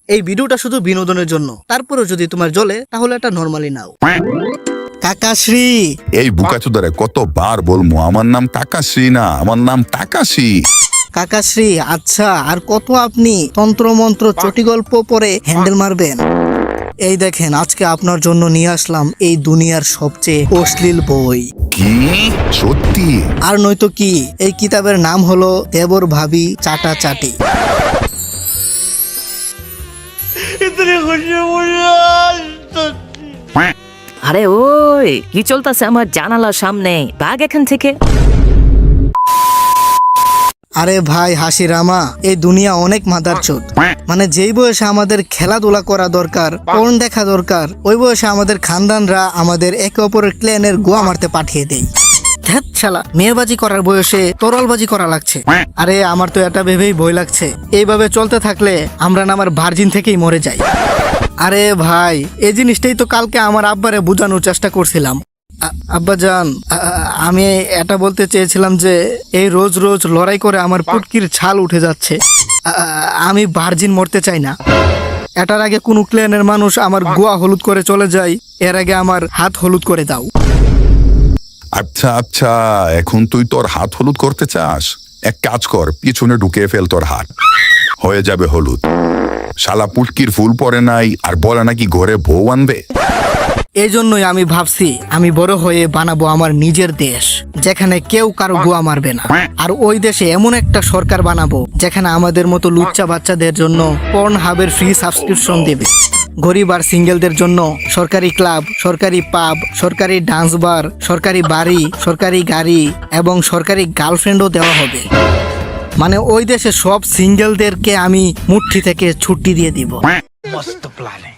এই ভিডিওটা শুধু বিনোদনের জন্য, তারপরে যদি তোমার জ্বলে তাহলে এটা নরমালি নাও। কাকাশ্রী, এই বুকাচোদারে কতবার বলবো আমার নাম কাকাশ্রী না, আমার নাম টাকাশি। কাকাশ্রী, আচ্ছা আর কত আপনি তন্ত্রমন্ত্র চটিগল্প পরে হ্যান্ডেল মারবেন? এই দেখেন, আজকে আপনার জন্য নিয়ে আসলাম এই দুনিয়ার সবচেয়ে অশ্লীল বই। কি সত্যি? আর নয়তো কি, এই কিতাবের নাম হলো দেবর ভাবি চাটা চাটি। আরে ওই কি চলতেছে আমার জানালার সামনে? ভাগ এখান থেকে। আরে ভাই হাসিরামা, এই দুনিয়া অনেক মাদারচোদ। মানে যেই বয়সে আমাদের খেলাধুলা করা দরকার, পর্ন দেখা দরকার, ওই বয়সে আমাদের খানদানরা আমাদের একে অপরের ক্ল্যানের গোয়া মারতে পাঠিয়ে দেয়। ধ্যাৎ শালা, মেয়েবাজি করার বয়সে তরলবাজি করা লাগছে। আরে আমার তো এটা ভেবেই ভয় লাগছে, এইভাবে চলতে থাকলে আমরা না আমার ভার্জিন থেকেই মরে যাই। আরে ভাই, এই জিনিসটাই তো কালকে আমার আব্বারে বোঝানোর চেষ্টা করছিলাম। আব্বাজান, আমি এটা বলতে চেয়েছিলাম যে এই রোজ রোজ লড়াই করে আমার পুটকির ছাল উঠে যাচ্ছে। আমি ভার্জিন মরতে চাই না। এটার আগে কোন ক্লেনের মানুষ আমার গোয়া হলুদ করে চলে যায়, এর আগে আমার হাত হলুদ করে দাও। আচ্ছা আচ্ছা, এখন তুই তোর হাত হলুদ করতে চাস? এক কাজ কর, পিছনে ঢুকিয়ে ফেল তোর হাত, হয়ে যাবে হলুদ। শালা পুটকির ফুল পরে নাই আর বলে নাকি ঘরে বউ আনবে। এই জন্যই আমি ভাবছি আমি বড় হয়ে বানাবো আমার নিজের দেশ, যেখানে কেউ কারো গোয়া মারবে না। আর ওই দেশে এমন একটা সরকার বানাবো যেখানে আমাদের মতো লুচ্চা বাচ্চাদের জন্য পর্ন হাবের ফ্রি সাবস্ক্রিপশন দেবে। গরিব আর সিঙ্গেলদের জন্য সরকারি ক্লাব, সরকারি পাব, সরকারি ডান্স বার, সরকারি বাড়ি, সরকারি গাড়ি এবং সরকারি গার্লফ্রেন্ডও দেওয়া হবে। মানে ওই দেশে সব সিঙ্গেলদেরকে আমি মুঠি থেকে ছুটি দিয়ে দিব। मस्त प्लान है।